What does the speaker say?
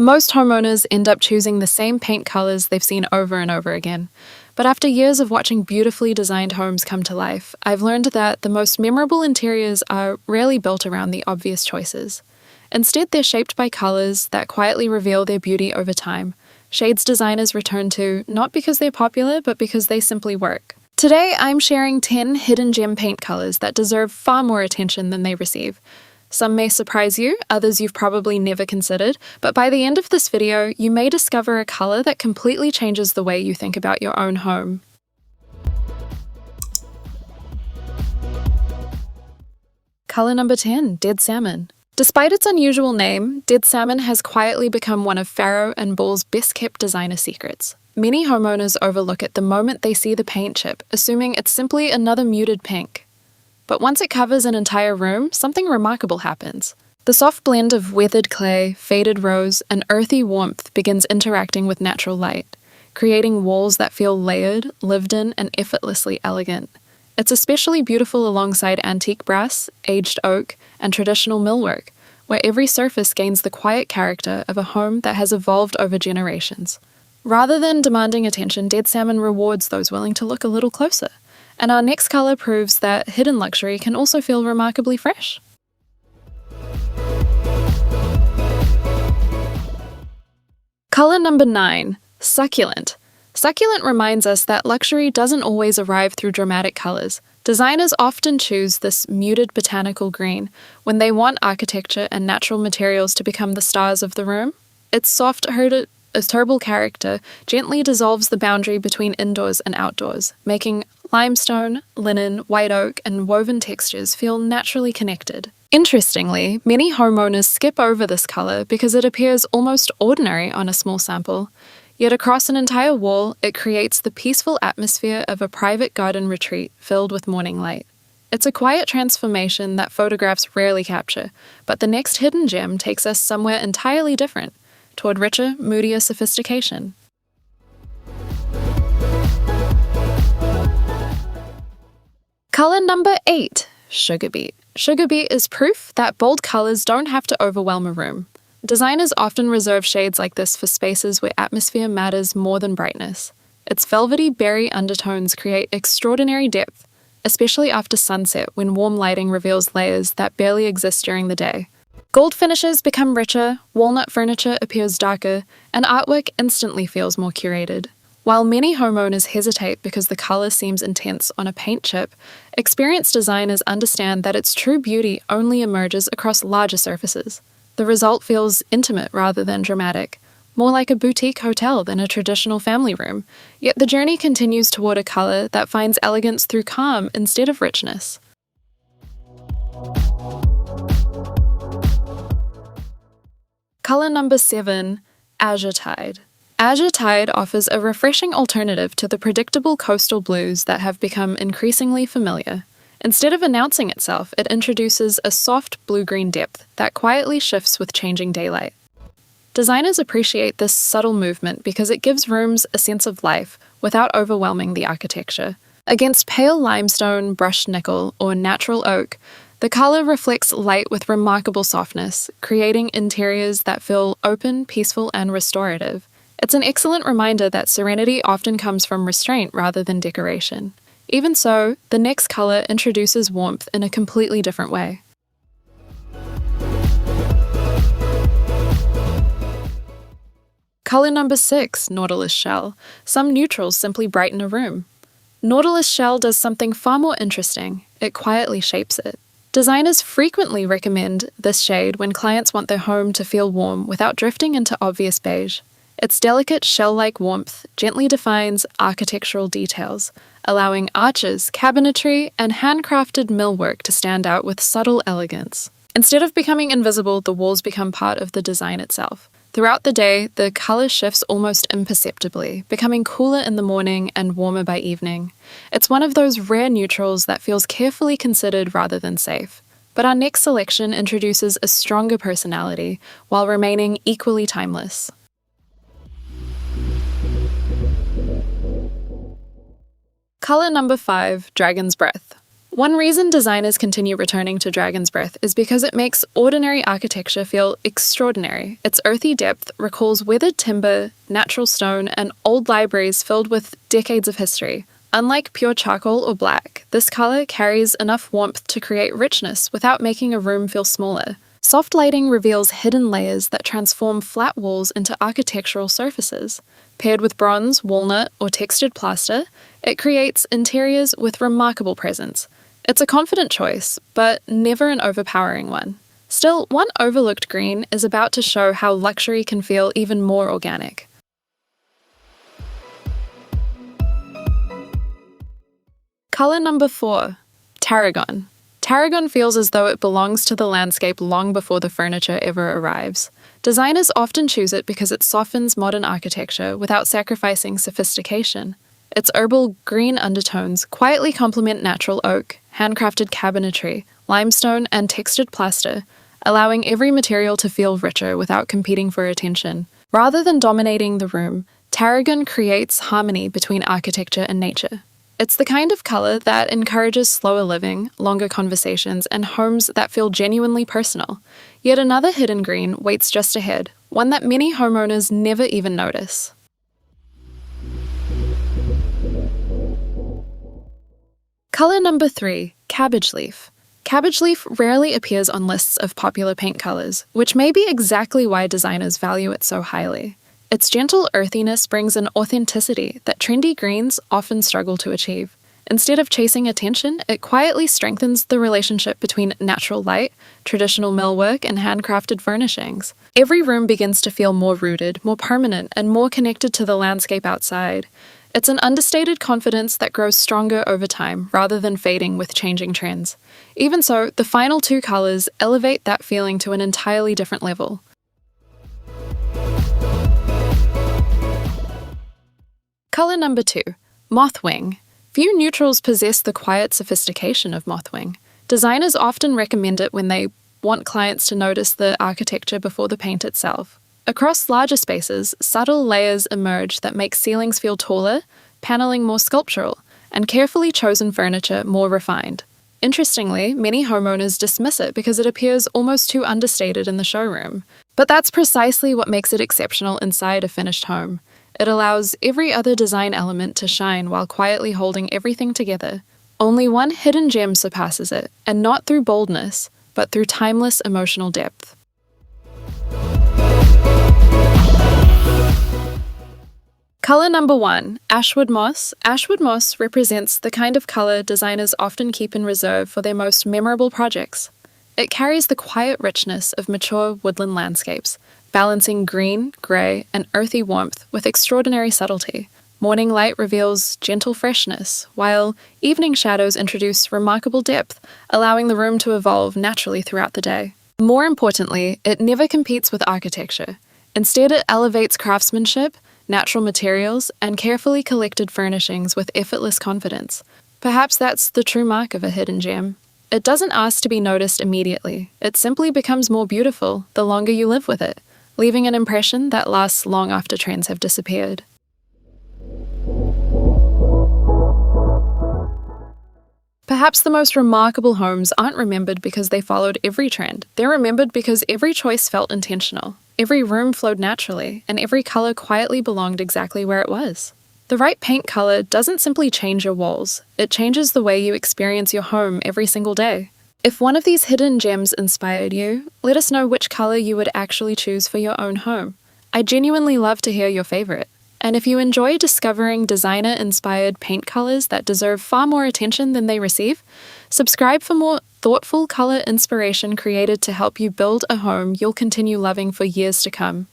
Most homeowners end up choosing the same paint colors they've seen over and over again. But after years of watching beautifully designed homes come to life, I've learned that the most memorable interiors are rarely built around the obvious choices. Instead, they're shaped by colors that quietly reveal their beauty over time. Shades designers return to not because they're popular, but because they simply work. Today, I'm sharing 10 hidden gem paint colors that deserve far more attention than they receive. Some may surprise you, others you've probably never considered, but by the end of this video, you may discover a color that completely changes the way you think about your own home. Color number 10, Dead Salmon. Despite its unusual name, Dead Salmon has quietly become one of Farrow & Ball's best-kept designer secrets. Many homeowners overlook it the moment they see the paint chip, assuming it's simply another muted pink. But once it covers an entire room, something remarkable happens. The soft blend of weathered clay, faded rose, and earthy warmth begins interacting with natural light, creating walls that feel layered, lived in, and effortlessly elegant. It's especially beautiful alongside antique brass, aged oak, and traditional millwork, where every surface gains the quiet character of a home that has evolved over generations. Rather than demanding attention, Dead Salmon rewards those willing to look a little closer. And our next color proves that hidden luxury can also feel remarkably fresh. Color number 9, Succulent. Succulent reminds us that luxury doesn't always arrive through dramatic colors. Designers often choose this muted botanical green when they want architecture and natural materials to become the stars of the room. Its soft-hearted, herbal character gently dissolves the boundary between indoors and outdoors, making limestone, linen, white oak, and woven textures feel naturally connected. Interestingly, many homeowners skip over this color because it appears almost ordinary on a small sample. Yet across an entire wall, it creates the peaceful atmosphere of a private garden retreat filled with morning light. It's a quiet transformation that photographs rarely capture, but the next hidden gem takes us somewhere entirely different, toward richer, moodier sophistication. Color number 8, Sugarbeet. Sugarbeet is proof that bold colors don't have to overwhelm a room. Designers often reserve shades like this for spaces where atmosphere matters more than brightness. Its velvety berry undertones create extraordinary depth, especially after sunset when warm lighting reveals layers that barely exist during the day. Gold finishes become richer, walnut furniture appears darker, and artwork instantly feels more curated. While many homeowners hesitate because the color seems intense on a paint chip, experienced designers understand that its true beauty only emerges across larger surfaces. The result feels intimate rather than dramatic, more like a boutique hotel than a traditional family room, yet the journey continues toward a color that finds elegance through calm instead of richness. Color number 7, Azure Tide. Azure Tide offers a refreshing alternative to the predictable coastal blues that have become increasingly familiar. Instead of announcing itself, it introduces a soft blue-green depth that quietly shifts with changing daylight. Designers appreciate this subtle movement because it gives rooms a sense of life without overwhelming the architecture. Against pale limestone, brushed nickel, or natural oak, the color reflects light with remarkable softness, creating interiors that feel open, peaceful, and restorative. It's an excellent reminder that serenity often comes from restraint rather than decoration. Even so, the next color introduces warmth in a completely different way. Color number 6, Nautilus Shell. Some neutrals simply brighten a room. Nautilus Shell does something far more interesting. It quietly shapes it. Designers frequently recommend this shade when clients want their home to feel warm without drifting into obvious beige. Its delicate shell-like warmth gently defines architectural details, allowing arches, cabinetry, and handcrafted millwork to stand out with subtle elegance. Instead of becoming invisible, the walls become part of the design itself. Throughout the day, the color shifts almost imperceptibly, becoming cooler in the morning and warmer by evening. It's one of those rare neutrals that feels carefully considered rather than safe. But our next selection introduces a stronger personality while remaining equally timeless. Color number 5, Dragon's Breath. One reason designers continue returning to Dragon's Breath is because it makes ordinary architecture feel extraordinary. Its earthy depth recalls weathered timber, natural stone, and old libraries filled with decades of history. Unlike pure charcoal or black, this color carries enough warmth to create richness without making a room feel smaller. Soft lighting reveals hidden layers that transform flat walls into architectural surfaces. Paired with bronze, walnut, or textured plaster, it creates interiors with remarkable presence. It's a confident choice, but never an overpowering one. Still, one overlooked green is about to show how luxury can feel even more organic. Color number 4, Tarragon. Tarragon feels as though it belongs to the landscape long before the furniture ever arrives. Designers often choose it because it softens modern architecture without sacrificing sophistication. Its herbal green undertones quietly complement natural oak, handcrafted cabinetry, limestone, and textured plaster, allowing every material to feel richer without competing for attention. Rather than dominating the room, Tarragon creates harmony between architecture and nature. It's the kind of color that encourages slower living, longer conversations, and homes that feel genuinely personal. Yet another hidden green waits just ahead, one that many homeowners never even notice. Color number 3, Cabbage Leaf. Cabbage Leaf rarely appears on lists of popular paint colors, which may be exactly why designers value it so highly. Its gentle earthiness brings an authenticity that trendy greens often struggle to achieve. Instead of chasing attention, it quietly strengthens the relationship between natural light, traditional millwork, and handcrafted furnishings. Every room begins to feel more rooted, more permanent, and more connected to the landscape outside. It's an understated confidence that grows stronger over time, rather than fading with changing trends. Even so, the final 2 colors elevate that feeling to an entirely different level. Color number 2, Mothwing. Few neutrals possess the quiet sophistication of Mothwing. Designers often recommend it when they want clients to notice the architecture before the paint itself. Across larger spaces, subtle layers emerge that make ceilings feel taller, paneling more sculptural, and carefully chosen furniture more refined. Interestingly, many homeowners dismiss it because it appears almost too understated in the showroom. But that's precisely what makes it exceptional inside a finished home. It allows every other design element to shine while quietly holding everything together. Only one hidden gem surpasses it, and not through boldness, but through timeless emotional depth. Color number 1, Ashwood Moss. Ashwood Moss represents the kind of color designers often keep in reserve for their most memorable projects. It carries the quiet richness of mature woodland landscapes, balancing green, grey, and earthy warmth with extraordinary subtlety. Morning light reveals gentle freshness, while evening shadows introduce remarkable depth, allowing the room to evolve naturally throughout the day. More importantly, it never competes with architecture. Instead, it elevates craftsmanship, natural materials, and carefully collected furnishings with effortless confidence. Perhaps that's the true mark of a hidden gem. It doesn't ask to be noticed immediately. It simply becomes more beautiful the longer you live with it, leaving an impression that lasts long after trends have disappeared. Perhaps the most remarkable homes aren't remembered because they followed every trend. They're remembered because every choice felt intentional. Every room flowed naturally, and every color quietly belonged exactly where it was. The right paint color doesn't simply change your walls, it changes the way you experience your home every single day. If one of these hidden gems inspired you, let us know which color you would actually choose for your own home. I genuinely love to hear your favorite. And if you enjoy discovering designer-inspired paint colors that deserve far more attention than they receive, subscribe for more thoughtful color inspiration created to help you build a home you'll continue loving for years to come.